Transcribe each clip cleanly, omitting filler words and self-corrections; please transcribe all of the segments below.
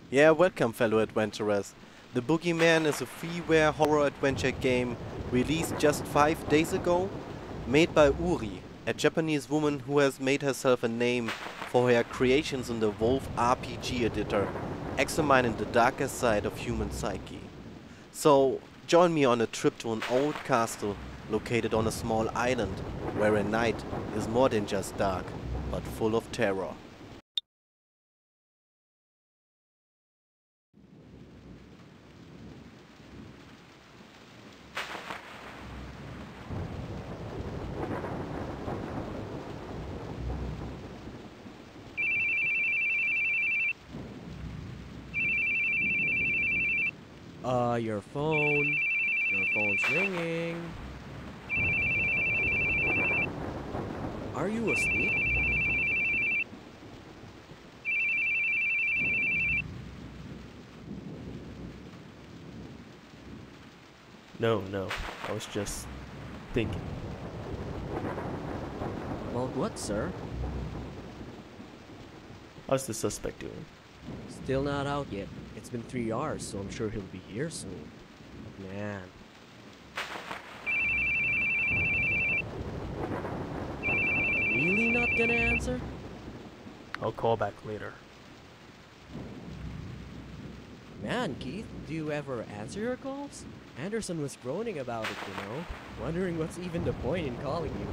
Yeah, welcome fellow adventurers. The Boogie Man is a freeware horror adventure game released just 5 days ago, made by Uri, a Japanese woman who has made herself a name for her creations in the Wolf RPG editor, examining the darker side of human psyche. So, join me on a trip to an old castle located on a small island, where a night is more than just dark, but full of terror. Your phone. Your phone's ringing. Are you asleep? No, I was just thinking. About what, sir? How's the suspect doing? Still not out yet. It's been 3 hours, so I'm sure he'll be here soon. But man. Really not gonna answer? I'll call back later. Man, Keith, do you ever answer your calls? Anderson was groaning about it, wondering what's even the point in calling you.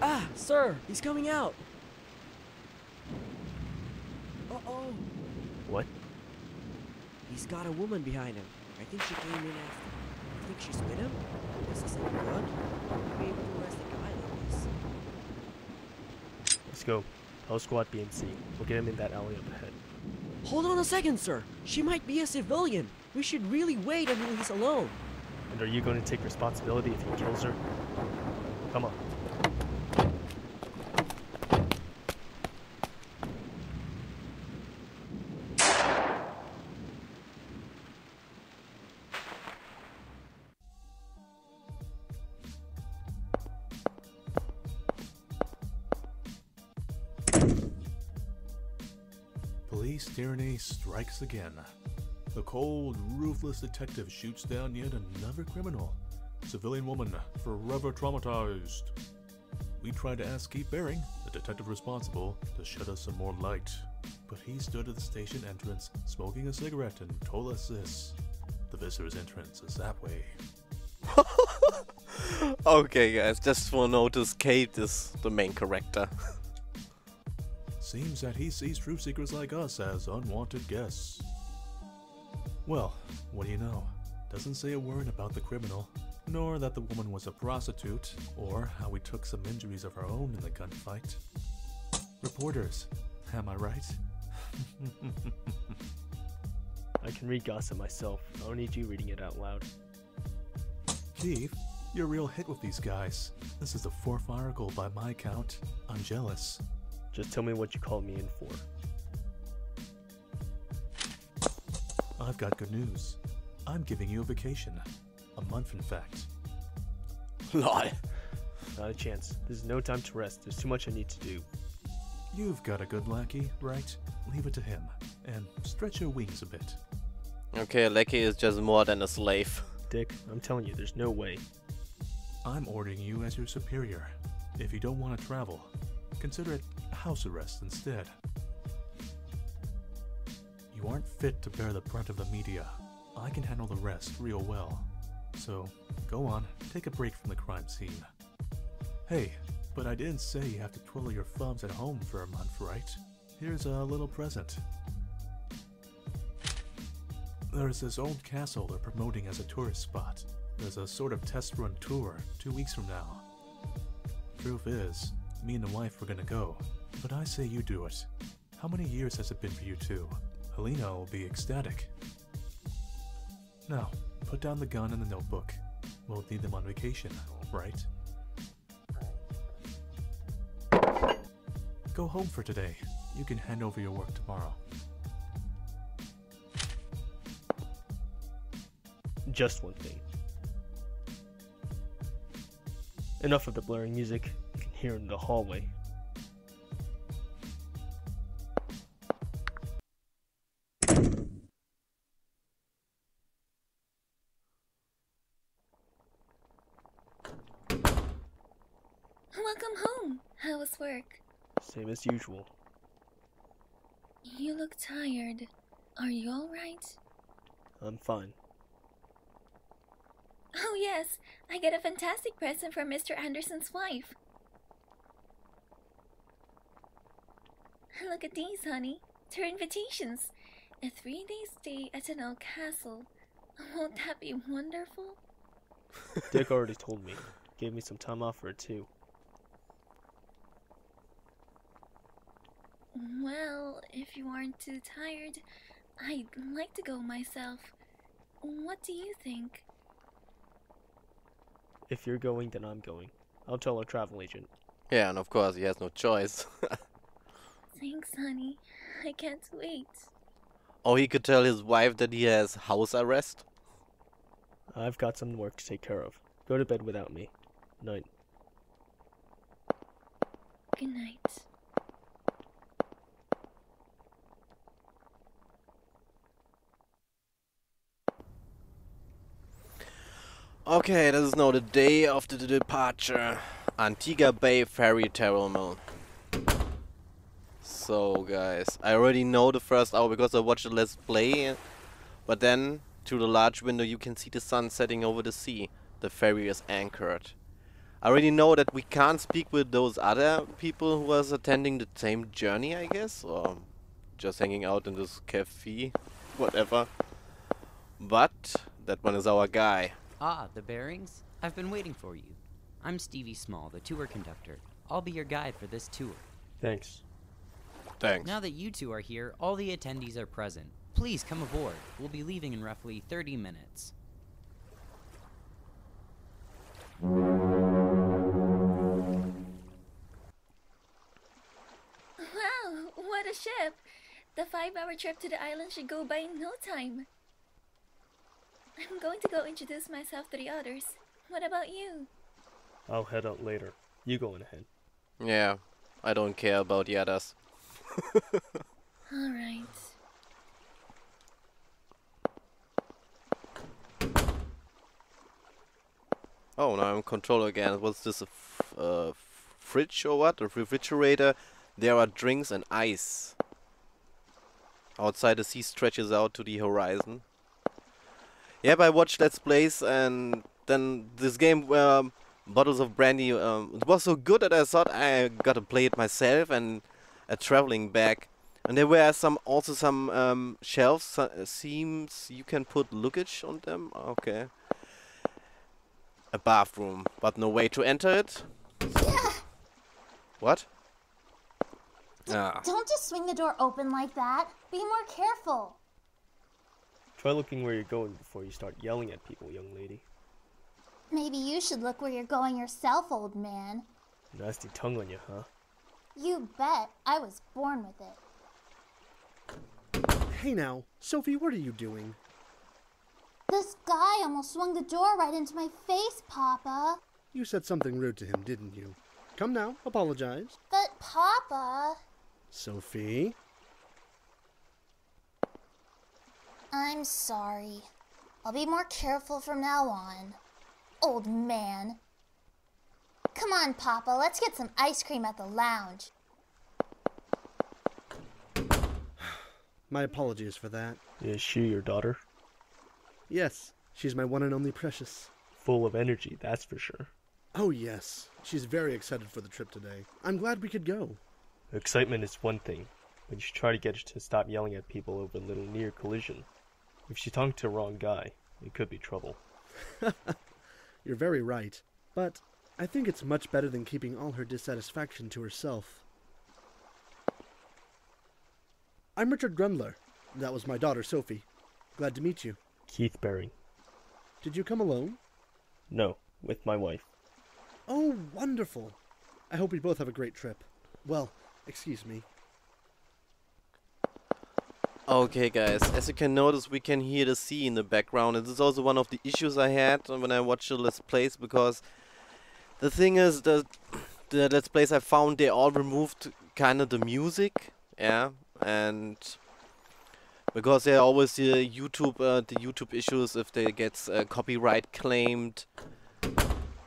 Ah, sir, he's coming out! Uh-oh! What? He's got a woman behind him. I think she came in after. You think she's with him? This isn't good. We'll be able to arrest the guy like this. Let's go. Tell squad BMC. We'll get him in that alley up ahead. Hold on a second, sir. She might be a civilian. We should really wait until he's alone. And are you going to take responsibility if he kills her? Come on. Police tyranny strikes again. The cold, ruthless detective shoots down yet another criminal. Civilian woman, forever traumatized. We tried to ask Keith Baring, the detective responsible, to shed us some more light. But he stood at the station entrance, smoking a cigarette, and told us this. The visitor's entrance is that way. Okay guys, just for notice, Kate is the main character. Seems that he sees truth seekers like us as unwanted guests. Well, what do you know? Doesn't say a word about the criminal, nor that the woman was a prostitute, or how we took some injuries of our own in the gunfight. Reporters, am I right? I can read gossip myself. I don't need you reading it out loud. Keith, you're a real hit with these guys. This is the 4th article by my count. I'm jealous. Just tell me what you called me in for. I've got good news. I'm giving you a vacation. A month, in fact. Lol. Not a chance. There's no time to rest. There's too much I need to do. You've got a good lackey, right? Leave it to him, and stretch your wings a bit. Okay, Lecky is just more than a slave. Dick, I'm telling you, there's no way. I'm ordering you as your superior. If you don't want to travel, consider it house arrest instead. You aren't fit to bear the brunt of the media. I can handle the rest real well. So, go on, take a break from the crime scene. Hey, but I didn't say you have to twiddle your thumbs at home for a month, right? Here's a little present. There's this old castle they're promoting as a tourist spot. There's a sort of test run tour 2 weeks from now. Truth is, me and the wife were gonna go, but I say you do it. How many years has it been for you two? Helena will be ecstatic. Now, put down the gun and the notebook. We'll need them on vacation, right? Go home for today. You can hand over your work tomorrow. Just one thing. Enough of the blaring music. You can hear it in the hallway. Welcome home. How was work? Same as usual. You look tired. Are you alright? I'm fine. Oh yes, I got a fantastic present from Mr. Anderson's wife. Look at these, honey. They're invitations. A 3-day stay at an old castle. Won't that be wonderful? Dick already told me. Gave me some time off for it too. Well, if you aren't too tired, I'd like to go myself. What do you think? If you're going, then I'm going. I'll tell our travel agent. Yeah, and of course he has no choice. Thanks, honey. I can't wait. Oh, he could tell his wife that he has house arrest? I've got some work to take care of. Go to bed without me. Night. Good night. Okay, this is now the day of the departure. Antigua Bay Ferry Terminal. So guys, I already know the first hour because I watched the Let's Play. But then, through the large window you can see the sun setting over the sea. The ferry is anchored. I already know that we can't speak with those other people who was attending the same journey, I guess. Or just hanging out in this cafe. Whatever. But, that one is our guy. Ah, the bearings? I've been waiting for you. I'm Stevie Small, the tour conductor. I'll be your guide for this tour. Thanks. Thanks. Now that you two are here, all the attendees are present. Please come aboard. We'll be leaving in roughly 30 minutes. Wow, what a ship! The 5-hour trip to the island should go by in no time. I'm going to go introduce myself to the others. What about you? I'll head out later. You going ahead. Yeah, I don't care about the others. Alright. Oh, now I'm in control again. What's this, a fridge or what? A refrigerator? There are drinks and ice. Outside the sea stretches out to the horizon. Yep, I watched Let's Plays and then this game, Bottles of Brandy, it was so good that I thought I gotta play it myself and a traveling bag. And there were also some shelves, seems you can put luggage on them. Okay. A bathroom, but no way to enter it. What? Don't just swing the door open like that. Be more careful. Try looking where you're going before you start yelling at people, young lady. Maybe you should look where you're going yourself, old man. Nasty tongue on you, huh? You bet. I was born with it. Hey now, Sophie, what are you doing? This guy almost swung the door right into my face, Papa. You said something rude to him, didn't you? Come now, apologize. But, Papa... Sophie? I'm sorry. I'll be more careful from now on. Old man. Come on, Papa, let's get some ice cream at the lounge. My apologies for that. Is she your daughter? Yes, she's my one and only precious. Full of energy, that's for sure. Oh yes, she's very excited for the trip today. I'm glad we could go. Excitement is one thing, but you should try to get her to stop yelling at people over a little near collision. If she talked to the wrong guy, it could be trouble. You're very right, but I think it's much better than keeping all her dissatisfaction to herself. I'm Richard Grundler. That was my daughter, Sophie. Glad to meet you. Keith Baring. Did you come alone? No, with my wife. Oh, wonderful. I hope we both have a great trip. Well, excuse me. Okay guys, as you can notice we can hear the sea in the background. This is also one of the issues I had when I watched the Let's Plays, because the thing is the Let's Plays I found, they all removed kind of the music, yeah, and because there are always the YouTube issues if they get copyright claimed,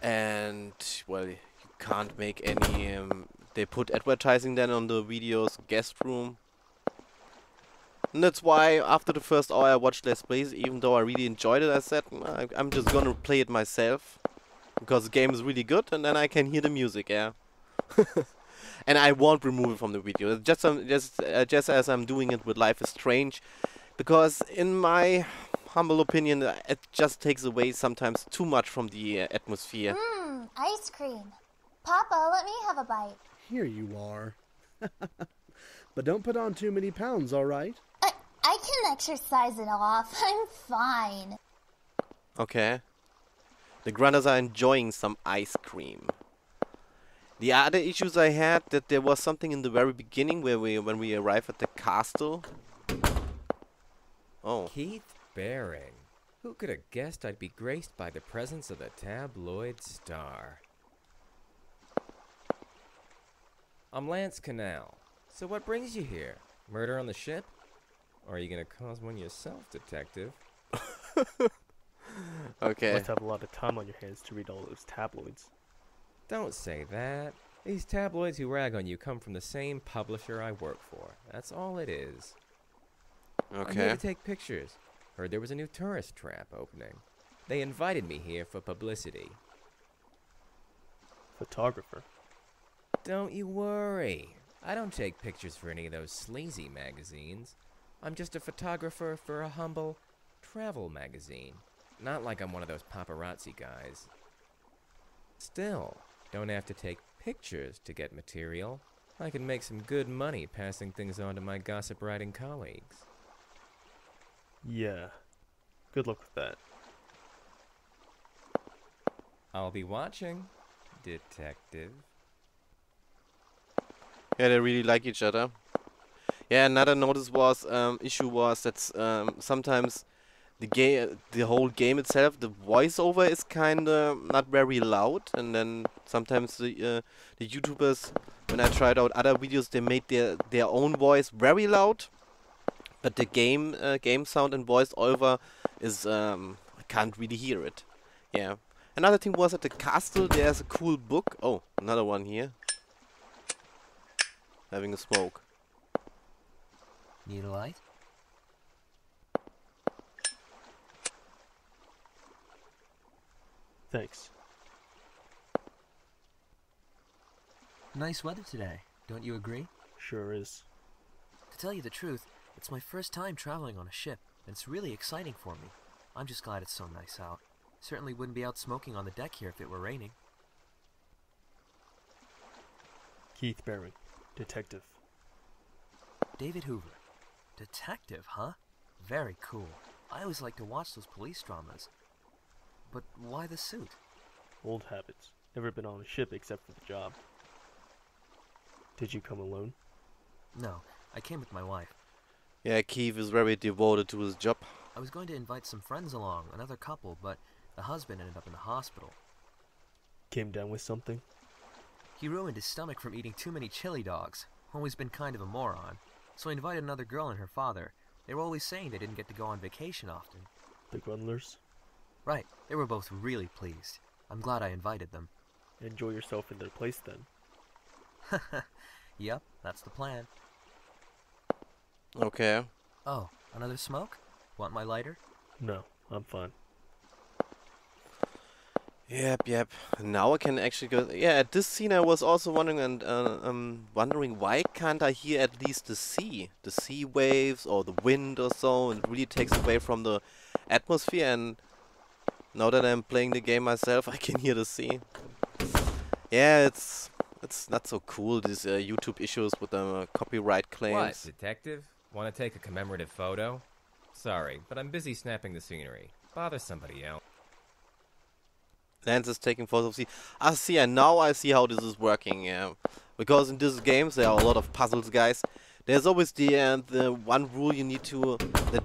and well, you can't make any. They put advertising then on the videos, guest room. And that's why after the first hour I watched Let's Plays, even though I really enjoyed it, I said I'm just gonna play it myself. Because the game is really good and then I can hear the music, yeah. And I won't remove it from the video. Just as I'm doing it with Life is Strange. Because in my humble opinion, it just takes away sometimes too much from the atmosphere. Ice cream. Papa, let me have a bite. Here you are. But don't put on too many pounds, all right? I can exercise it off. I'm fine. Okay. The Grunters are enjoying some ice cream. The other issues I had, that there was something in the very beginning when we arrive at the castle. Oh. Keith Baring. Who could have guessed I'd be graced by the presence of the tabloid star? I'm Lance Canal. So what brings you here? Murder on the ship? Or are you gonna cause one yourself, detective? Okay. Must have a lot of time on your hands to read all those tabloids. Don't say that. These tabloids who rag on you come from the same publisher I work for. That's all it is. I'm here Okay. to take pictures. Heard there was a new tourist trap opening. They invited me here for publicity. Photographer. Don't you worry. I don't take pictures for any of those sleazy magazines. I'm just a photographer for a humble travel magazine. Not like I'm one of those paparazzi guys. Still, don't have to take pictures to get material. I can make some good money passing things on to my gossip-writing colleagues. Yeah. Good luck with that. I'll be watching, detective. Yeah, they really like each other. Yeah, another notice was issue was that sometimes the whole game itself, the voiceover is kinda not very loud, and then sometimes the YouTubers, when I tried out other videos, they made their own voice very loud, but the game sound and voiceover is I can't really hear it. Yeah. Another thing was at the castle there's a cool book. Oh, another one here. Having a smoke. Need a light? Thanks. Nice weather today, don't you agree? Sure is. To tell you the truth, it's my first time traveling on a ship, and it's really exciting for me. I'm just glad it's so nice out. Certainly wouldn't be out smoking on the deck here if it were raining. Keith Baring, detective. David Hoover. Detective, huh? Very cool. I always like to watch those police dramas. But why the suit? Old habits. Never been on a ship except for the job. Did you come alone? No, I came with my wife. Yeah, Keith is very devoted to his job. I was going to invite some friends along, another couple, but the husband ended up in the hospital. Came down with something? He ruined his stomach from eating too many chili dogs. Always been kind of a moron. So I invited another girl and her father. They were always saying they didn't get to go on vacation often. The Grundlers? Right, they were both really pleased. I'm glad I invited them. Enjoy yourself in their place then. Yep, that's the plan. Okay. Oh, another smoke? Want my lighter? No, I'm fine. Yep. Now I can actually go. Yeah, at this scene I was also wondering wondering why can't I hear at least the sea waves or the wind or so, and it really takes away from the atmosphere. And now that I'm playing the game myself, I can hear the sea. Yeah, it's not so cool, these YouTube issues with the copyright claims. What, detective? Want to take a commemorative photo? Sorry, but I'm busy snapping the scenery. Bother somebody else. Lance is taking photos of sea. See, and now I see how this is working, yeah. Because in these games there are a lot of puzzles, guys. There's always the one rule you need to, the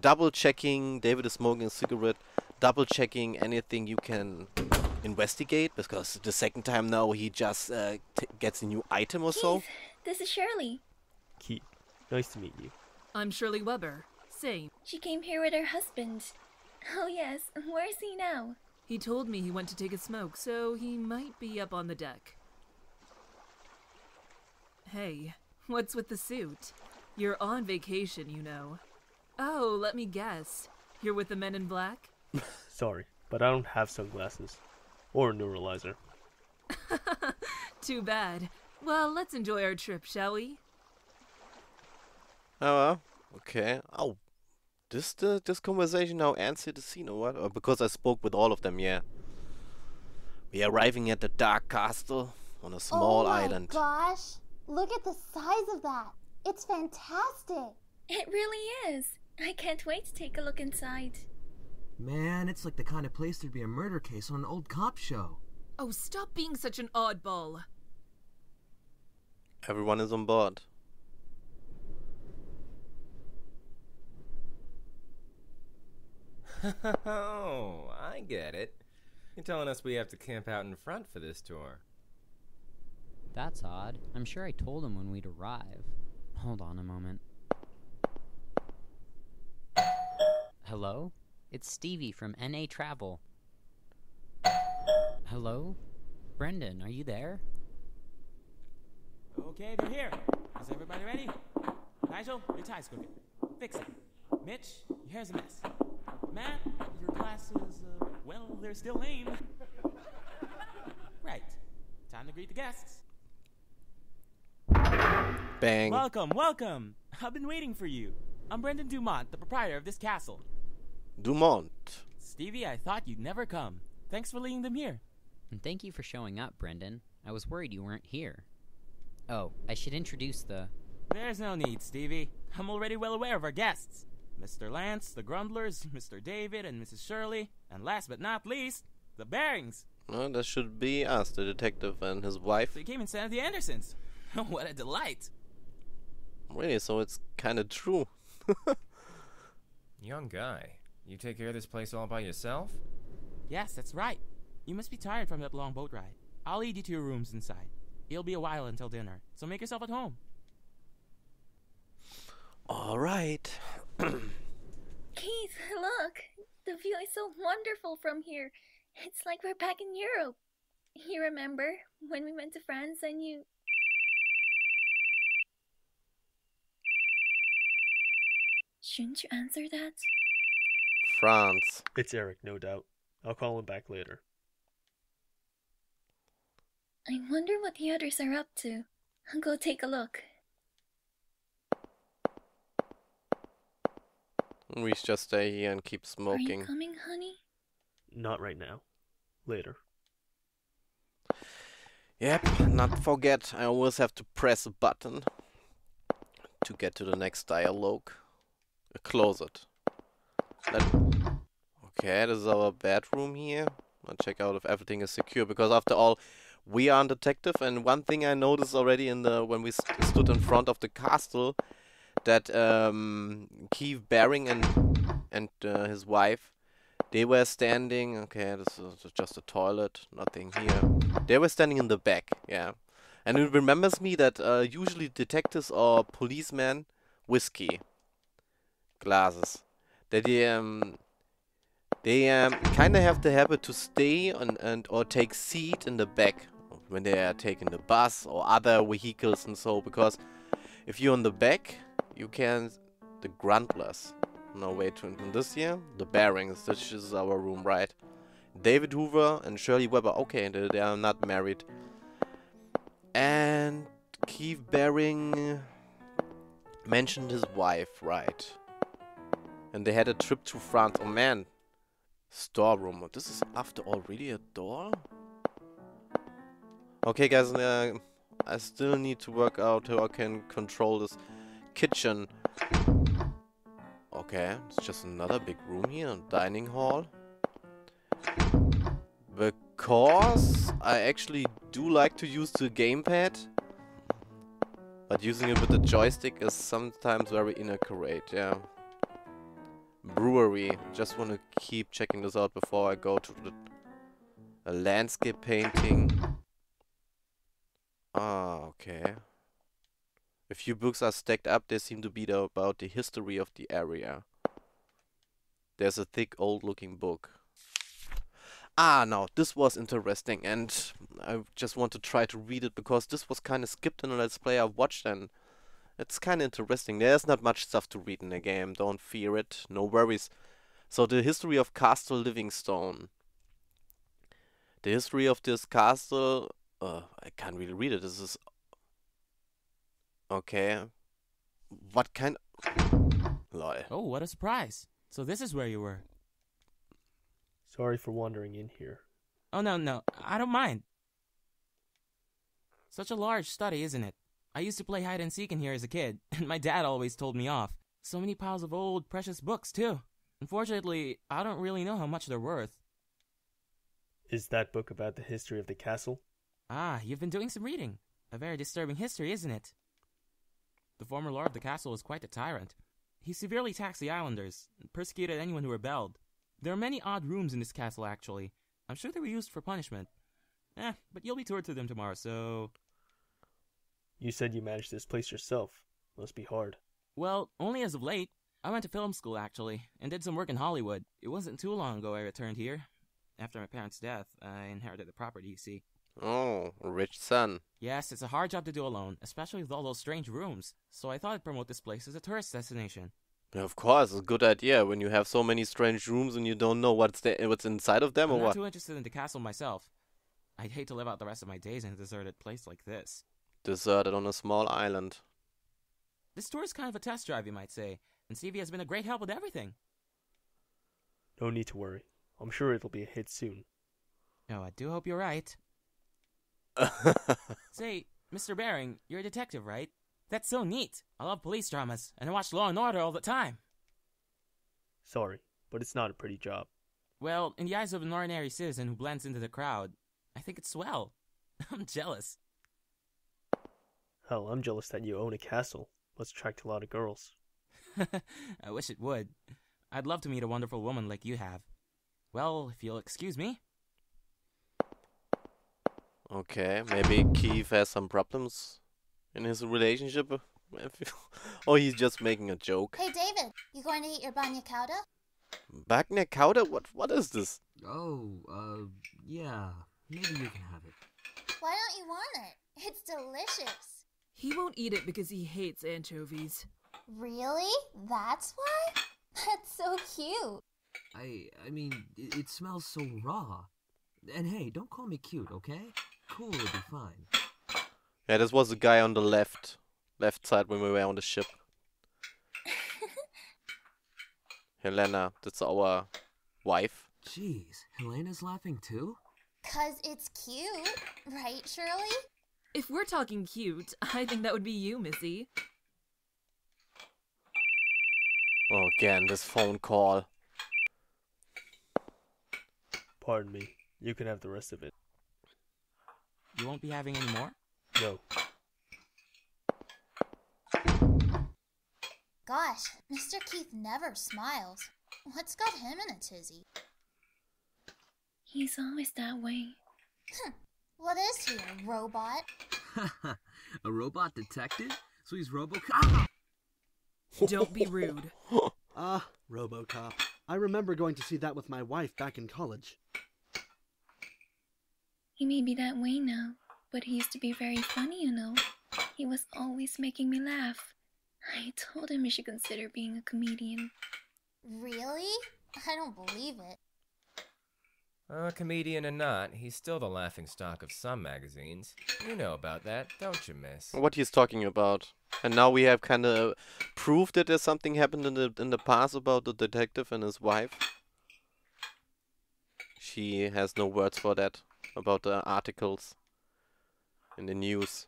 double checking. David is smoking a cigarette. Double checking anything you can investigate, because the second time now he just gets a new item or so. Keith, this is Shirley. Keith, nice to meet you. I'm Shirley Weber. Same. She came here with her husband. Oh yes, where is he now? He told me he went to take a smoke, so he might be up on the deck. Hey, what's with the suit? You're on vacation, you know. Oh, let me guess. You're with the men in black? Sorry, but I don't have sunglasses. Or a neuralizer. Too bad. Well, let's enjoy our trip, shall we? Oh, well, okay. Oh, this conversation now ends here the scene, or what? Or because I spoke with all of them, yeah. We are arriving at the Dark Castle on a small island. Oh my gosh! Look at the size of that. It's fantastic. It really is. I can't wait to take a look inside. Man, it's like the kind of place there'd be a murder case on an old cop show. Oh, stop being such an oddball. Everyone is on board. Oh, I get it. You're telling us we have to camp out in front for this tour. That's odd. I'm sure I told him when we'd arrive. Hold on a moment. Hello? It's Stevie from NA Travel. Hello? Brendan, are you there? Okay, they're here. Is everybody ready? Nigel, your tie's crooked. Fix it. Mitch, your hair's a mess. Matt, your glasses, well, they're still lame. Right. Time to greet the guests. Bang. Welcome, welcome. I've been waiting for you. I'm Brendan Dumont, the proprietor of this castle. Dumont. Stevie, I thought you'd never come. Thanks for leading them here. And thank you for showing up, Brendan. I was worried you weren't here. Oh, I should introduce the... There's no need, Stevie. I'm already well aware of our guests. Mr. Lance, the Grundlers, Mr. David, and Mrs. Shirley, and last but not least, the Barings. Well, that should be us, the detective and his wife. They came instead of the Andersons. What a delight. Really, so it's kind of true. Young guy, you take care of this place all by yourself? Yes, that's right. You must be tired from that long boat ride. I'll lead you to your rooms inside. It'll be a while until dinner, so make yourself at home. All right. Keith, look. The view is so wonderful from here. It's like we're back in Europe. You remember when we went to France and you... Shouldn't you answer that? France. It's Eric, no doubt. I'll call him back later. I wonder what the others are up to. I'll go take a look. We just stay here and keep Are smoking. you coming, honey? Not right now. Later. Yep, not forget, I always have to press a button to get to the next dialogue. Close it. Okay, this is our bedroom here. I'll check out if everything is secure, because after all, we are a detective, and one thing I noticed already in the when we stood in front of the castle, that Keith Baring and his wife, they were standing. Okay, this is just a toilet, nothing here. They were standing in the back, yeah. And it remembers me that usually detectives or policemen, whiskey glasses, that they kind of have the habit to stay or take seat in the back when they are taking the bus or other vehicles and so, because if you're on the back, you can, the Grundlers, no wait, in this here, the Barings, this is our room, right? David Hoover and Shirley Weber, okay, they are not married. And Keith Baring mentioned his wife, right? And they had a trip to France. Oh man, storeroom. This is after all really a door? Okay guys, I still need to work out how I can control this kitchen. Okay, it's just another big room here, a dining hall. Because I actually do like to use the gamepad, but using it with the joystick is sometimes very inaccurate, yeah. Brewery, just want to keep checking this out before I go to a landscape painting. Ah, okay. A few books are stacked up. They seem to be about the history of the area. There's a thick old looking book. Ah, now this was interesting, and I just want to try to read it because this was kind of skipped in a Let's Play I watched, and it's kind of interesting. There's not much stuff to read in the game, don't fear it, no worries. So the history of Castle Livingstone. The history of this castle, I can't really read it. This is okay. What kind? Lol. Oh, what a surprise. So this is where you were. Sorry for wandering in here. Oh, no, I don't mind. Such a large study, isn't it? I used to play hide and seek in here as a kid, and my dad always told me off. So many piles of old, precious books, too. Unfortunately, I don't really know how much they're worth. Is that book about the history of the castle? Ah, you've been doing some reading. A very disturbing history, isn't it? The former lord of the castle was quite a tyrant. He severely taxed the islanders, and persecuted anyone who rebelled. There are many odd rooms in this castle, actually. I'm sure they were used for punishment. But you'll be toured through them tomorrow, so... You said you managed this place yourself. Must be hard. Well, only as of late. I went to film school, actually, and did some work in Hollywood. It wasn't too long ago I returned here. After my parents' death, I inherited the property, you see. Oh, rich son. Yes, it's a hard job to do alone, especially with all those strange rooms. So I thought I'd promote this place as a tourist destination. Of course, it's a good idea when you have so many strange rooms and you don't know what's inside of them I'm or not what. too interested in the castle myself. I'd hate to live out the rest of my days in a deserted place like this. Deserted on a small island. This tour is kind of a test drive, you might say, and Stevie has been a great help with everything. No need to worry. I'm sure it'll be a hit soon. Oh, I do hope you're right. Say, Mr. Baring, you're a detective, right? That's so neat. I love police dramas, and I watch Law and Order all the time. Sorry, but it's not a pretty job. Well, in the eyes of an ordinary citizen who blends into the crowd, I think it's swell. I'm jealous. Hell, I'm jealous that you own a castle. Must attract a lot of girls. I wish it would. I'd love to meet a wonderful woman like you have. Well, if you'll excuse me. Okay, maybe Keith has some problems in his relationship. Or he's just making a joke. Hey, David, you going to eat your banya cauda? Bagna Cauda? What is this? Oh, yeah. Maybe you can have it. Why don't you want it? It's delicious. He won't eat it because he hates anchovies. Really? That's why? That's so cute. I mean, it smells so raw. And hey, don't call me cute, okay? Cool would be fine. Yeah, this was the guy on the left side when we were on the ship. Helena, that's our wife. Jeez, Helena's laughing too? 'Cause it's cute, right, Shirley? If we're talking cute, I think that would be you, Missy. Oh, again, this phone call. Pardon me. You can have the rest of it. You won't be having any more? No. Gosh, Mr. Keith never smiles. What's got him in a tizzy? He's always that way. What is he, a robot? A robot detective? So he's RoboCop? Don't be rude. Ah, RoboCop. I remember going to see that with my wife back in college. He may be that way now, but he used to be very funny, you know. He was always making me laugh. I told him he should consider being a comedian. Really? I don't believe it. Comedian or not, he's still the laughingstock of some magazines. You know about that, don't you, miss? What he's talking about. And now we have kind of proof that there's something happened in the past about the detective and his wife. She has no words for that, about the articles in the news.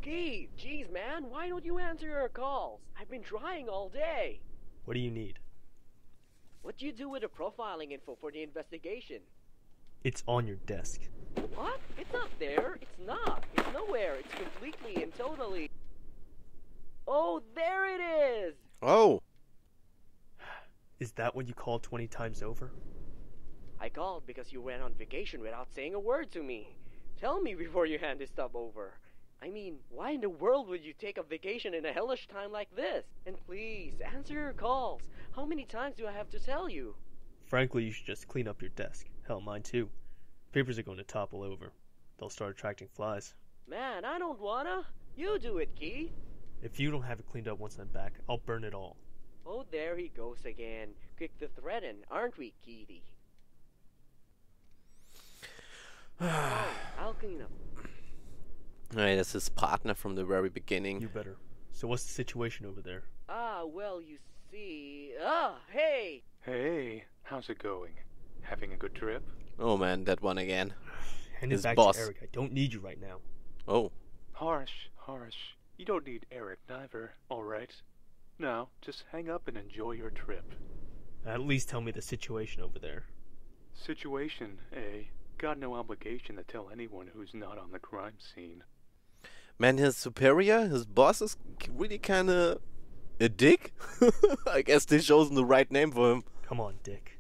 Keith, jeez, man, why don't you answer your calls? I've been trying all day. What do you need? What do you do with the profiling info for the investigation? It's on your desk. What? It's not there. It's not. It's nowhere. It's completely and totally... Oh, there it is! Oh! Is that what you called 20 times over? I called because you went on vacation without saying a word to me. Tell me before you hand this stuff over. I mean, why in the world would you take a vacation in a hellish time like this? And please, answer your calls. How many times do I have to tell you? Frankly, you should just clean up your desk. Hell, mine too. Papers are going to topple over. They'll start attracting flies. Man, I don't wanna. You do it, Keith. If you don't have it cleaned up once I'm back, I'll burn it all. Oh, there he goes again. Quick to threaten, aren't we, Keithy? Oh, I'll clean up. Hey, that's his partner from the very beginning. You better. So what's the situation over there? Well, you see... hey! Hey, how's it going? Having a good trip? Oh man, that one again. Hand his it back boss. to Eric. I don't need you right now. Oh. Harsh. You don't need Eric neither, alright? Now, just hang up and enjoy your trip. At least tell me the situation over there. Situation, eh? Got no obligation to tell anyone who's not on the crime scene. Man, his superior, his boss is really kinda a dick. I guess they chosen the right name for him. Come on, Dick.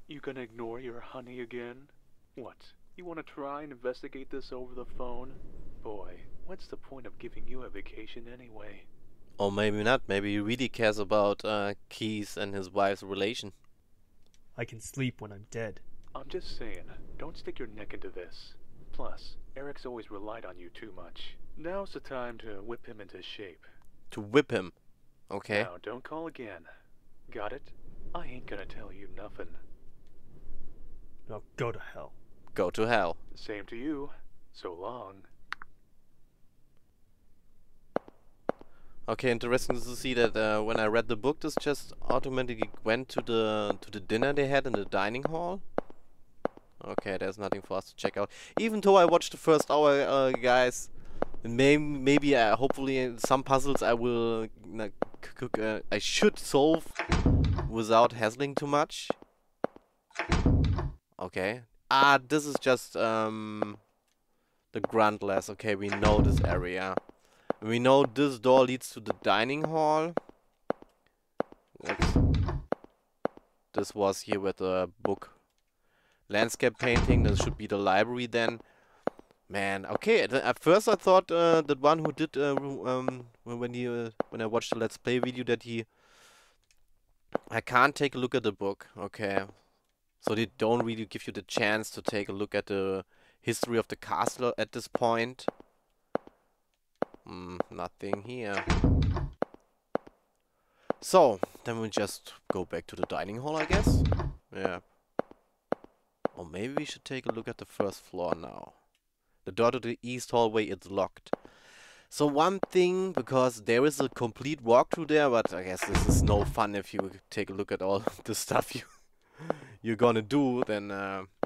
You gonna ignore your honey again? What? You wanna try and investigate this over the phone? Boy, what's the point of giving you a vacation anyway? Or maybe not. Maybe he really cares about Keith and his wife's relation. I can sleep when I'm dead. I'm just saying, don't stick your neck into this. Plus, Eric's always relied on you too much. Now's the time to whip him into shape. To whip him? Okay. Now, don't call again. Got it? I ain't gonna tell you nothing. Now go to hell. Go to hell. Same to you. So long. Okay, interesting to see that when I read the book, this just automatically went to the dinner they had in the dining hall. Okay, there's nothing for us to check out. Even though I watched the first hour, guys, maybe hopefully some puzzles I will I should solve without hassling too much. Okay. This is just the Grundless. Okay, we know this area. We know this door leads to the dining hall. This was here with the book. Landscape painting, this should be the library then. Man, okay, at first I thought that one who did, when I watched the Let's Play video that I can't take a look at the book, okay. So they don't really give you the chance to take a look at the history of the castle at this point. Nothing here. So, then we just go back to the dining hall, I guess? Yeah. Or maybe we should take a look at the first floor now. The door to the east hallway is locked. So one thing, because there is a complete walkthrough there, but I guess this is no fun if you take a look at all the stuff you're gonna do, then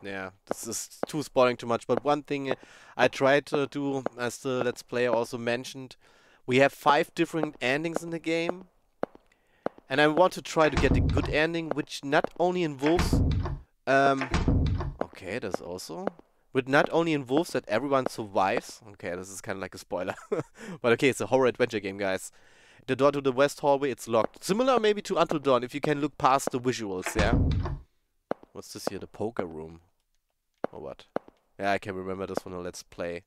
yeah, this is too spoiling too much. But one thing I tried to do, as the Let's Player also mentioned, we have 5 different endings in the game. And I want to try to get a good ending, which not only involves... okay, that's also... Which not only involves that everyone survives... Okay, this is kind of like a spoiler. But okay, it's a horror adventure game, guys. The door to the west hallway, it's locked. Similar maybe to Until Dawn, if you can look past the visuals, yeah? What's this here? The poker room. Or what? Yeah, I can remember this one on Let's Play.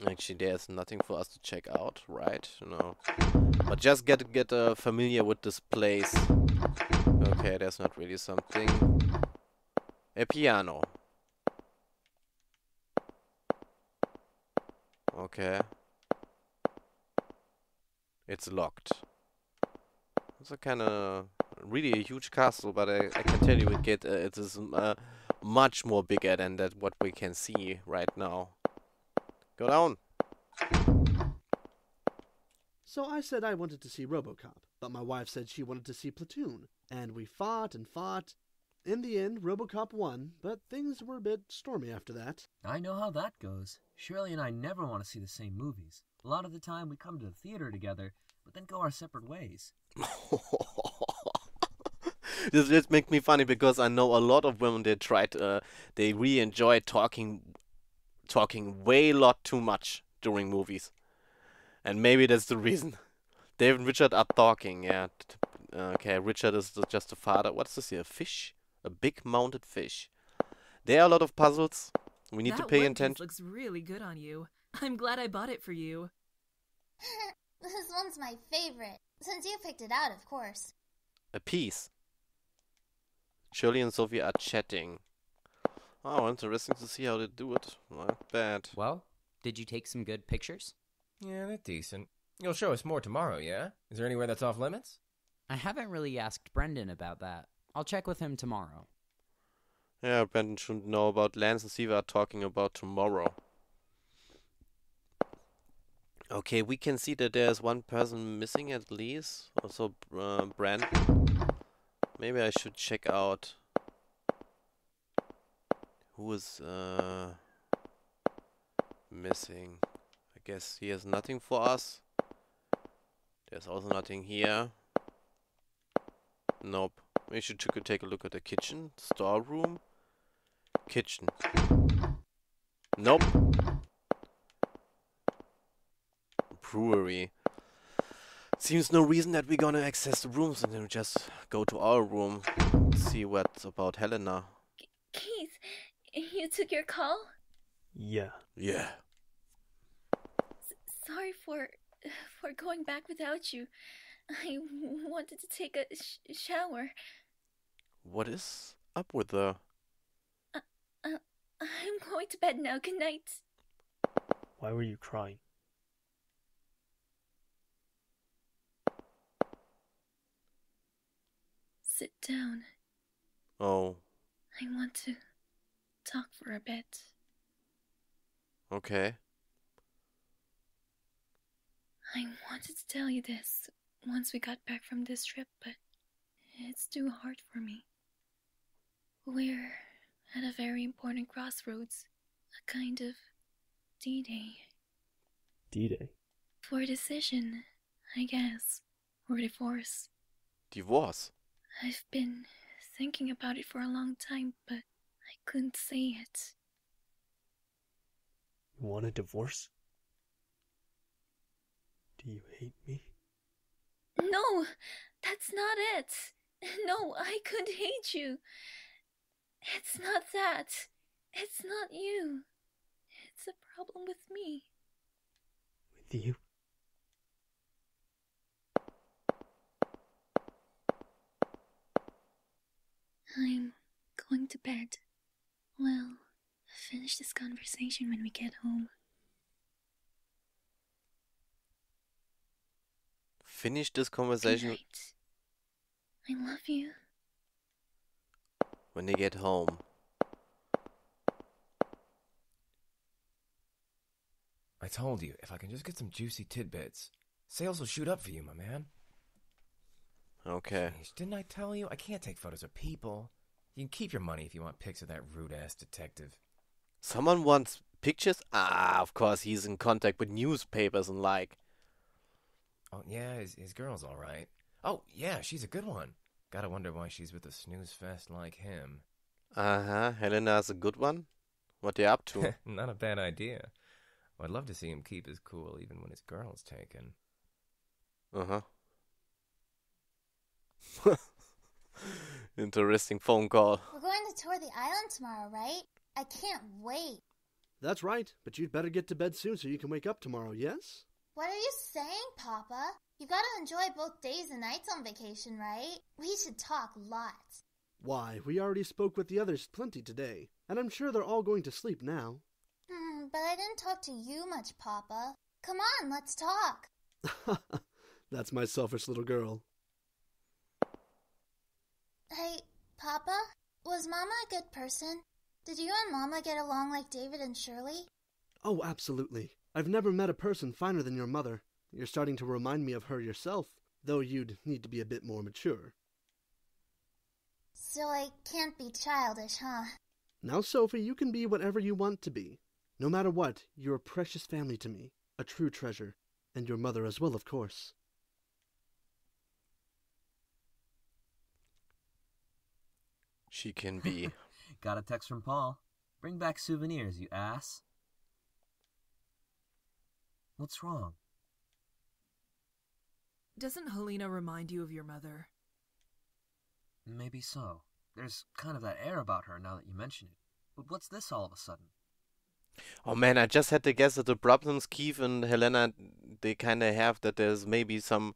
Actually, there's nothing for us to check out, right? No. But just get familiar with this place. Okay, there's not really something. A piano. Okay. It's locked. It's a kind of really a huge castle, but I can tell you it is much more bigger than what we can see right now. Go down. So I said I wanted to see RoboCop, but my wife said she wanted to see Platoon, and we fought and fought. In the end, RoboCop won, but things were a bit stormy after that. I know how that goes. Shirley and I never want to see the same movies. A lot of the time we come to the theater together, but then go our separate ways. This just makes me funny because I know a lot of women they really enjoy talking way lot too much during movies. And maybe that's the reason. Dave and Richard are talking, yeah. Okay, Richard is just the father. What's this here? A fish? A big mounted fish. There are a lot of puzzles. We need to pay attention. That looks really good on you. I'm glad I bought it for you. This one's my favorite, since you picked it out, of course. A piece. Shirley and Sophie are chatting. Oh, interesting to see how they do it. Not bad. Well, did you take some good pictures? Yeah, they're decent. You'll show us more tomorrow, yeah? Is there anywhere that's off limits? I haven't really asked Brendan about that. I'll check with him tomorrow. Yeah, Brandon should know about Lance and Steve are talking about tomorrow. Okay, we can see that there's one person missing at least. Also, Brandon. Maybe I should check out who is missing. I guess he has nothing for us. There's also nothing here. Nope. We should take a look at the kitchen, storeroom, kitchen. Nope. Brewery. Seems no reason that we're gonna access the rooms and then just go to our room. See what's about Helena. Keith, you took your call? Yeah. Yeah. Sorry for going back without you. I wanted to take a shower. What is up with the... I'm going to bed now. Good night. Why were you crying? Sit down. Oh. I want to talk for a bit. Okay. I wanted to tell you this once we got back from this trip, but it's too hard for me. We're at a very important crossroads, a kind of D-Day. D-Day? For a decision, I guess, or divorce. Divorce? I've been thinking about it for a long time, but I couldn't say it. You want a divorce? Do you hate me? No, that's not it. No, I could hate you. It's not that. It's not you. It's a problem with me. With you? I'm going to bed. We'll finish this conversation when we get home. Finish this conversation Good night. I love you. when they get home. I told you, if I can just get some juicy tidbits, sales will shoot up for you, my man. Okay. Jeez, didn't I tell you? I can't take photos of people. You can keep your money if you want pics of that rude-ass detective. Someone wants pictures? Ah, of course, he's in contact with newspapers and like. Oh, yeah, his girl's all right. Oh, yeah, she's a good one. Gotta wonder why she's with a snooze fest like him. Uh-huh, Helena's a good one? What they up to? Not a bad idea. I'd love to see him keep his cool even when his girl's taken. Uh-huh. Interesting phone call. We're going to tour the island tomorrow, right? I can't wait. That's right, but you'd better get to bed soon so you can wake up tomorrow, yes? What are you saying, Papa? You gotta enjoy both days and nights on vacation, right? We should talk lots. Why, we already spoke with the others plenty today, and I'm sure they're all going to sleep now. But I didn't talk to you much, Papa. Come on, let's talk. That's my selfish little girl. Hey, Papa? Was Mama a good person? Did you and Mama get along like David and Shirley? Oh, absolutely. I've never met a person finer than your mother. You're starting to remind me of her yourself, though you'd need to be a bit more mature. So I can't be childish, huh? Now, Sophie, you can be whatever you want to be. No matter what, you're a precious family to me, a true treasure, and your mother as well, of course. She can be. Got a text from Paul. Bring back souvenirs, you ass. What's wrong? Doesn't Helena remind you of your mother? Maybe so. There's kind of that air about her now that you mention it. But what's this all of a sudden? Oh man, I just had to guess that the problems Keith and Helena they kind of have that there's maybe some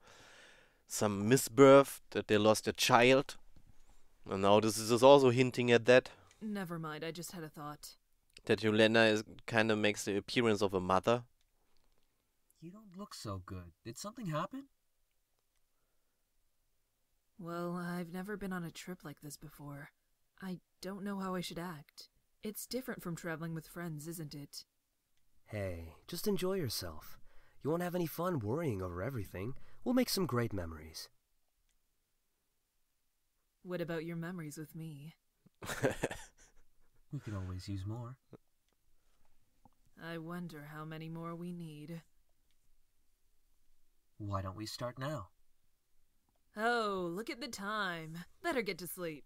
misbirth, that they lost a child. And now this is also hinting at that. Never mind, I just had a thought. That Helena is kind of makes the appearance of a mother. You don't look so good. Did something happen? Well, I've never been on a trip like this before. I don't know how I should act. It's different from traveling with friends, isn't it? Hey, just enjoy yourself. You won't have any fun worrying over everything. We'll make some great memories. What about your memories with me? We could always use more. I wonder how many more we need. Why don't we start now? Oh, look at the time. Better get to sleep.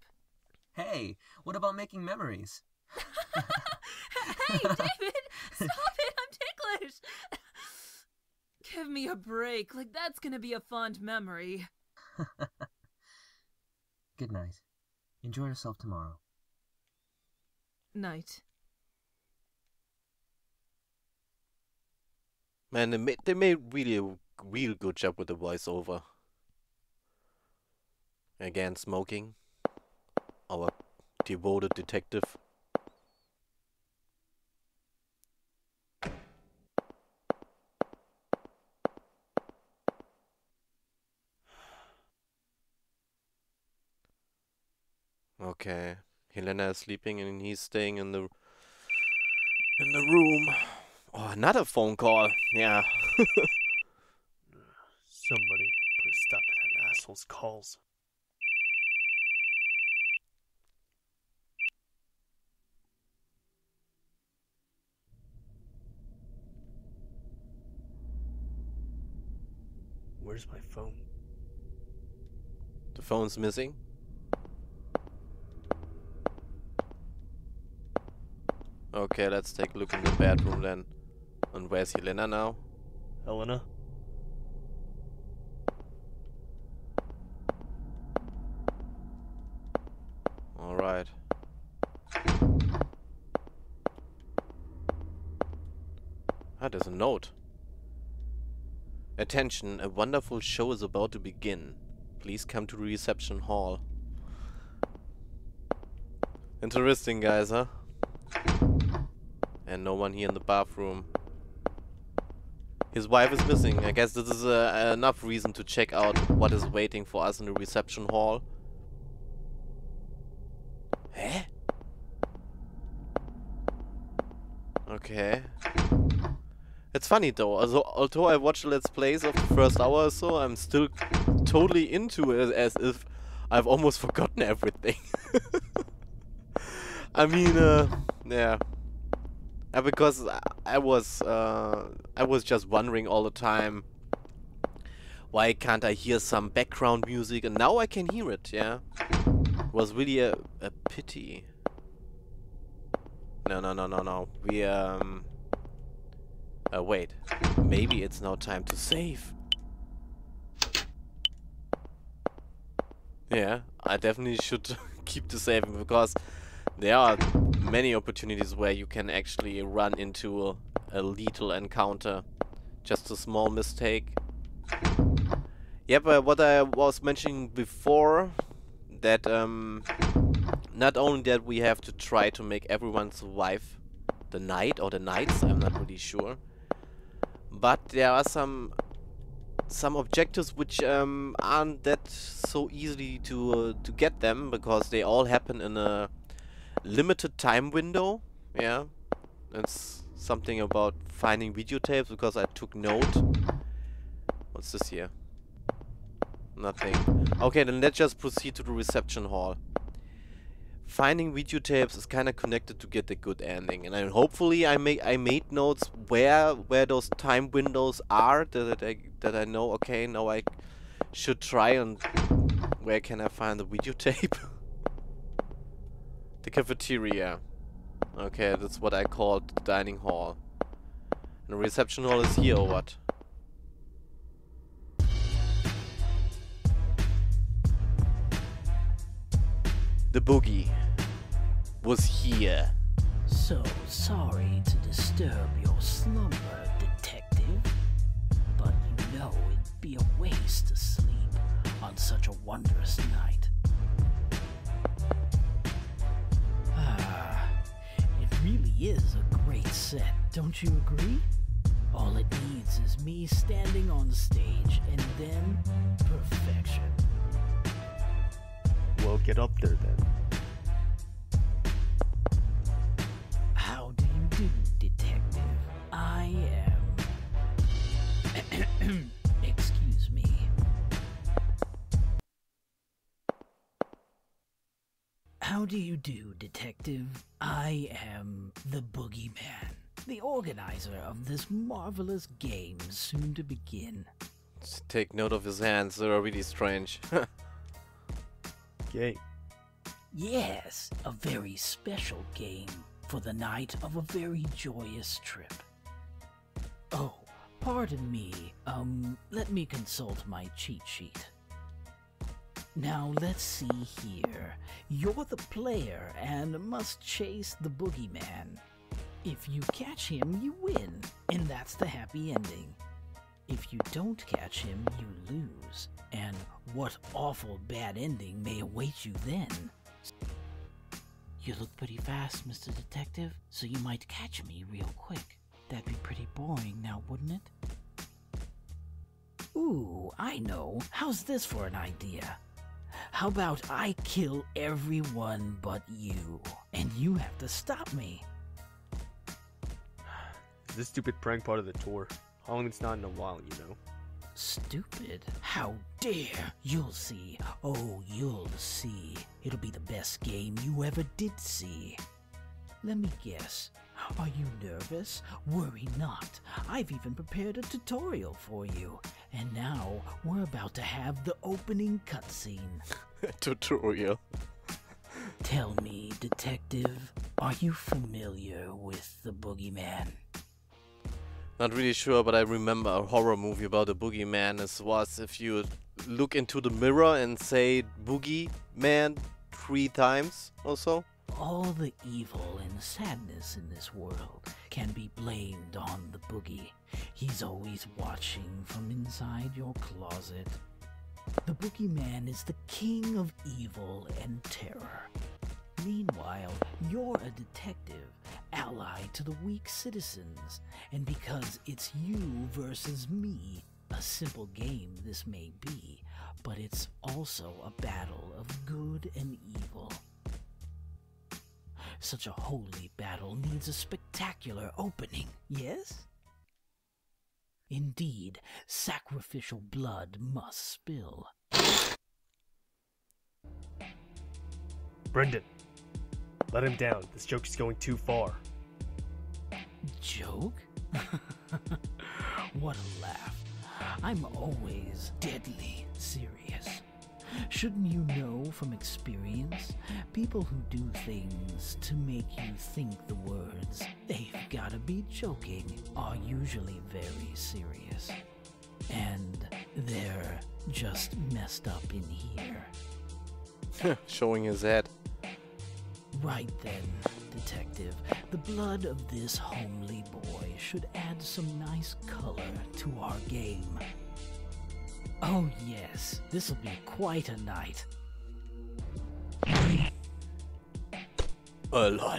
Hey, what about making memories? Hey, David! Stop it! I'm ticklish! Give me a break. Like, that's gonna be a fond memory. Good night. Enjoy yourself tomorrow. Night. Man, they made really a real good job with the voiceover. Again, smoking. Our devoted detective. Okay, Helena is sleeping and he's staying in the room. Oh, another phone call. Yeah. Somebody put a stop to that asshole's calls. Where's my phone? The phone's missing. Okay, let's take a look in the bedroom then. And where's Helena now? Helena? Alright. Ah, there's a note. Attention, a wonderful show is about to begin. Please come to the reception hall. Interesting, guys, huh? And no one here in the bathroom. His wife is missing. I guess this is enough reason to check out what is waiting for us in the reception hall. Eh? Okay. It's funny though, although I watched Let's Plays of the first hour or so, I'm still totally into it as if I've almost forgotten everything. I mean, yeah. Because I was just wondering all the time, why can't I hear some background music? And now I can hear it, yeah. It was really a pity. No. Wait. Maybe it's now time to save. Yeah, I definitely should keep the saving because there are many opportunities where you can actually run into a lethal encounter. Just a small mistake. Yeah, but what I was mentioning before, that not only that we have to try to make everyone survive the night or the nights, I'm not really sure, but there are some objectives which aren't that so easily to get them, because they all happen in a limited time window. Yeah, it's something about finding videotapes, because I took note. What's this here? Nothing. Okay, then let's just proceed to the reception hall. Finding videotapes is kind of connected to get a good ending, and then hopefully I made notes where those time windows are that I know. Okay, now I should try, and where can I find the videotape? The cafeteria. Okay, that's what I called the dining hall. And the reception hall is here or what? The boogie was here. So sorry to disturb your slumber, detective, but you know it'd be a waste to sleep on such a wondrous night. It really is a great set, don't you agree? All it needs is me standing on stage, and then perfection. Well, get up there then. How do you do, detective? I am... Excuse me. How do you do, detective? I am the Boogie Man, the organizer of this marvelous game soon to begin. Just take note of his hands, they are really strange. Game. Yes, a very special game for the night of a very joyous trip. Oh, pardon me, let me consult my cheat sheet. Now let's see here. You're the player and must chase the Boogie Man. If you catch him, you win, and that's the happy ending. If you don't catch him, you lose. And what awful bad ending may await you then? You look pretty fast, Mr. Detective, so you might catch me real quick. That'd be pretty boring now, wouldn't it? Ooh, I know. How's this for an idea? How about I kill everyone but you, and you have to stop me? Is this stupid prank part of the tour? How long it's not in a while, you know? Stupid? How dare! You'll see. Oh, you'll see. It'll be the best game you ever did see. Let me guess. Are you nervous? Worry not. I've even prepared a tutorial for you. And now, we're about to have the opening cutscene. Tutorial. Tell me, detective, are you familiar with the Boogie Man? Not really sure, but I remember a horror movie about a Boogie Man. It was if you look into the mirror and say Boogie Man 3 times or so. All the evil and sadness in this world can be blamed on the Boogie. He's always watching from inside your closet. The Boogie Man is the king of evil and terror. Meanwhile, you're a detective, allied to the weak citizens, and because it's you versus me, a simple game this may be, but it's also a battle of good and evil. Such a holy battle needs a spectacular opening, yes? Indeed, sacrificial blood must spill. Brendan, let him down. This joke is going too far. Joke? What a laugh. I'm always deadly serious. Shouldn't you know from experience? People who do things to make you think the words "they've gotta be joking" are usually very serious. And they're just messed up in here. Showing his head. Right then, detective, the blood of this homely boy should add some nice color to our game. Oh yes, this'll be quite a night. Oh lol.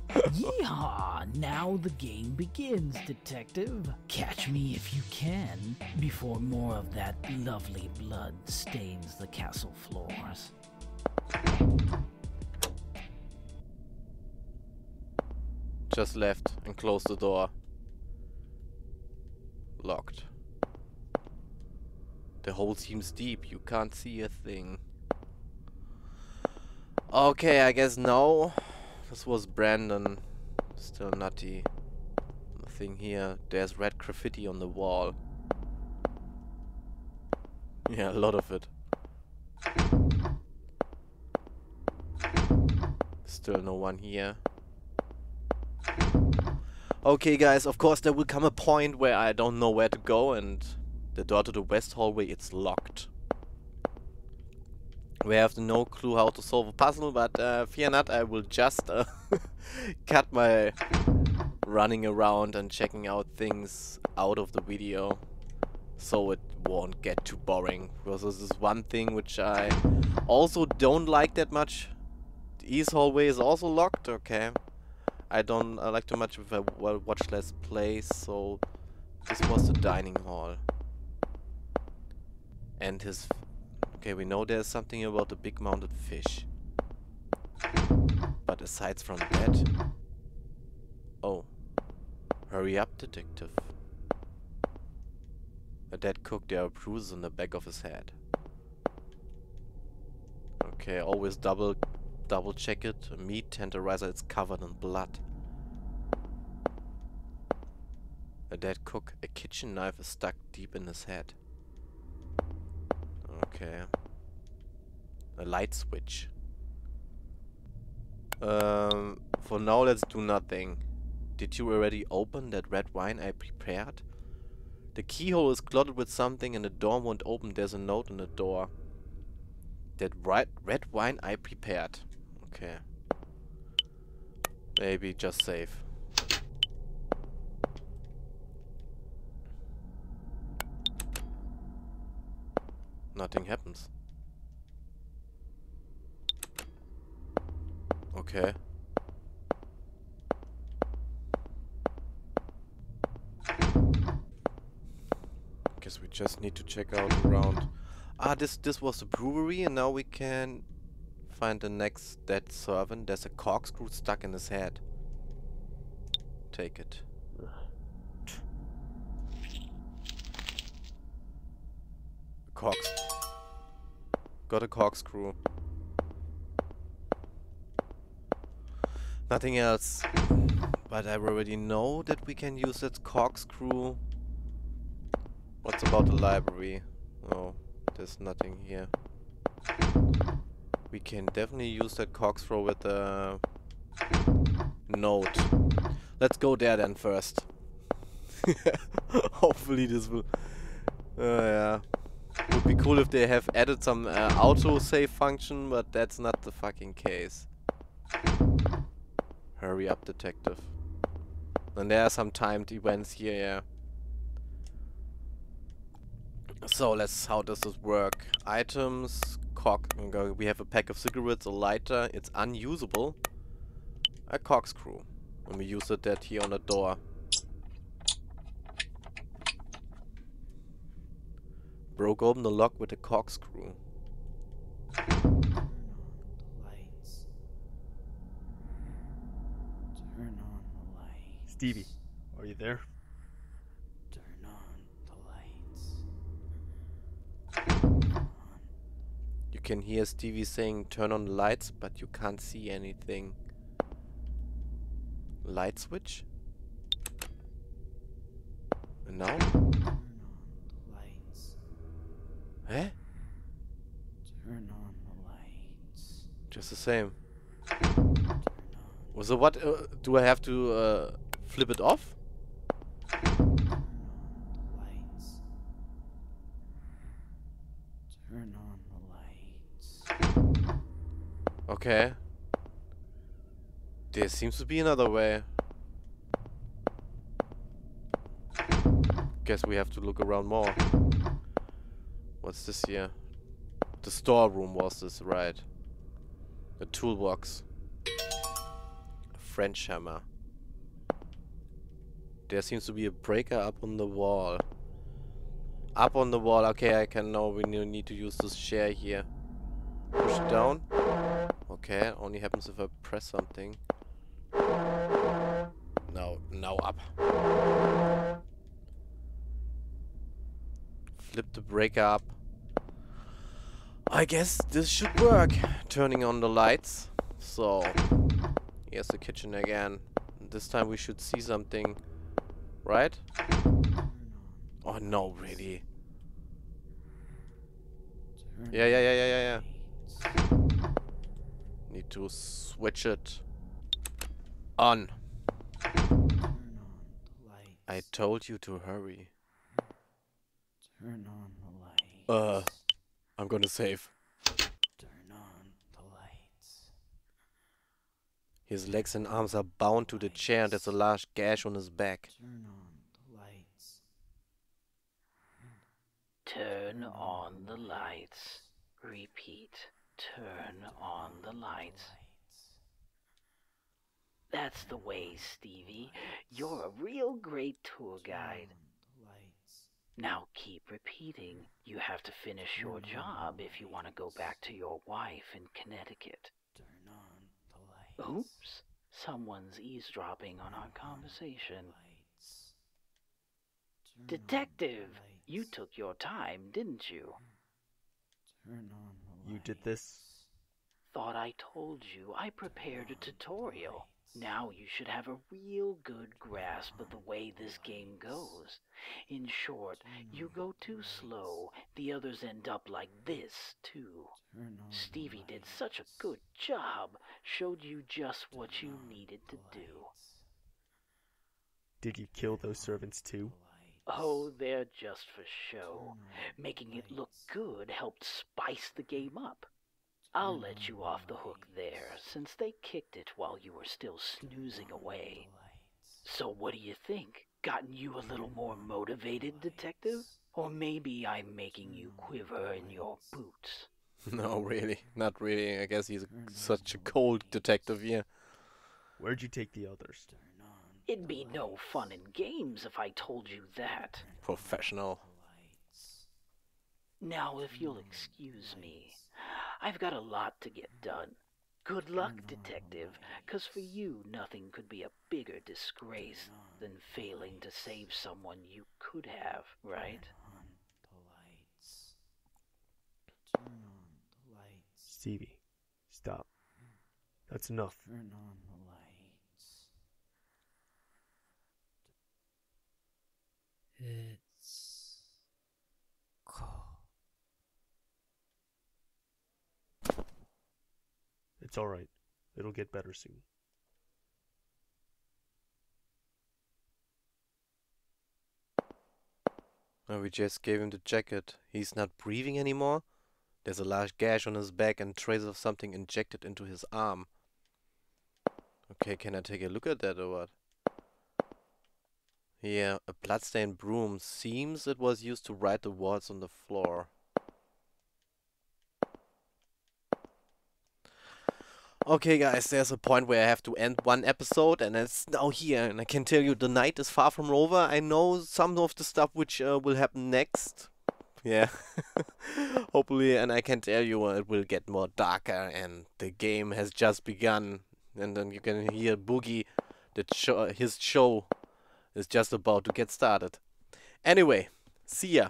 Yeehaw! Now the game begins, detective. Catch me if you can, before more of that lovely blood stains the castle floors. Just left and closed the door. Locked. The hole seems deep, you can't see a thing. Okay, I guess no. This was Brandon. Still nutty. Nothing here. There's red graffiti on the wall. Yeah, a lot of it. Still no one here. Okay guys, of course there will come a point where I don't know where to go and the door to the west hallway, it's locked. We have no clue how to solve a puzzle, but fear not, I will just cut my running around and checking out things out of the video, so it won't get too boring. Because this is one thing which I also don't like that much. The east hallway is also locked, okay. I like too much of a watch Let's Plays, so this was the dining hall. And his... Okay, we know there's something about the big mounted fish. But aside from that... Oh. Hurry up, detective. A dead cook, there are bruises on the back of his head. Okay, always double check it. A meat tenderizer is covered in blood. A dead cook, a kitchen knife is stuck deep in his head. Okay. A light switch. For now, let's do nothing. Did you already open that red wine I prepared? The keyhole is clotted with something and the door won't open. There's a note on the door. That red wine I prepared. Okay. Maybe just save. Nothing happens. Okay. Guess we just need to check out around. Ah, this was the brewery, and now we can find the next dead servant. There's a corkscrew stuck in his head. Take it. Got a corkscrew. Nothing else. But I already know that we can use that corkscrew. What's about the library? Oh, there's nothing here. We can definitely use that corkscrew with a note. Let's go there then first. Hopefully this will... yeah. Would be cool if they have added some auto-save function, but that's not the fucking case. Hurry up, detective. And there are some timed events here, yeah. So how does this work? Items, we have a pack of cigarettes, a lighter, it's unusable. A corkscrew. And we use that here on the door. Broke open the lock with a corkscrew. Lights. Turn on the lights. Stevie, are you there? Turn on the lights. You can hear Stevie saying turn on the lights, but you can't see anything. Light switch? And now? Eh? Turn on the lights. Just the same. So what, do I have to flip it off? Lights. Turn on the lights. Okay. There seems to be another way. Guess we have to look around more. What's this here? The storeroom was this, right? A toolbox. A French hammer. There seems to be a breaker up on the wall. Up on the wall. Okay, I can know we need to use this chair here. Push it down. Okay, only happens if I press something. No, now up. Flip the breaker up. I guess this should work. Turning on the lights. So, here's the kitchen again. This time we should see something. Right? Oh no, really? Yeah. Need to switch it on. I told you to hurry. Turn on the lights. I'm gonna save. Turn on the lights. His legs and arms are bound to the chair and there's a large gash on his back. Turn on the lights. Turn on the lights. Repeat. Turn on the lights. That's the way, Stevie. You're a real great tour guide. Now keep repeating. You have to finish your job if you want to go back to your wife in Connecticut. Turn on the lights. Oops. Someone's eavesdropping on our conversation. Detective, you took your time, didn't you? Turn on the You did this? Thought I told you. I prepared a tutorial. Now you should have a real good grasp of the way this game goes. In short, you go too slow, the others end up like this, too. Stevie did such a good job, showed you just what you needed to do. Did you kill those servants too? Oh, they're just for show. Making it look good helped spice the game up. I'll let you off the hook there, since they kicked it while you were still snoozing away. So what do you think? Gotten you a little more motivated, Detective? Or maybe I'm making you quiver in your boots? No, really. Not really. I guess he's such a cold detective here. Where'd you take the others? It'd be no fun in games if I told you that. Professional. Now, if you'll excuse me, I've got a lot to get done. Good luck, Detective, 'cause for you nothing could be a bigger disgrace than failing to save someone you could have, right? Stevie, stop. That's enough. Turn on the lights. It's cold. It's alright. It'll get better soon. Oh, we just gave him the jacket. He's not breathing anymore. There's a large gash on his back and traces of something injected into his arm. Okay, can I take a look at that or what? Yeah, a bloodstained broom. Seems it was used to write the words on the floor. Okay guys, there's a point where I have to end one episode and it's now here, and I can tell you the night is far from over. I know some of the stuff which will happen next. Yeah, hopefully, and I can tell you it will get more darker and the game has just begun. And then you can hear Boogie, his show is just about to get started. Anyway, see ya.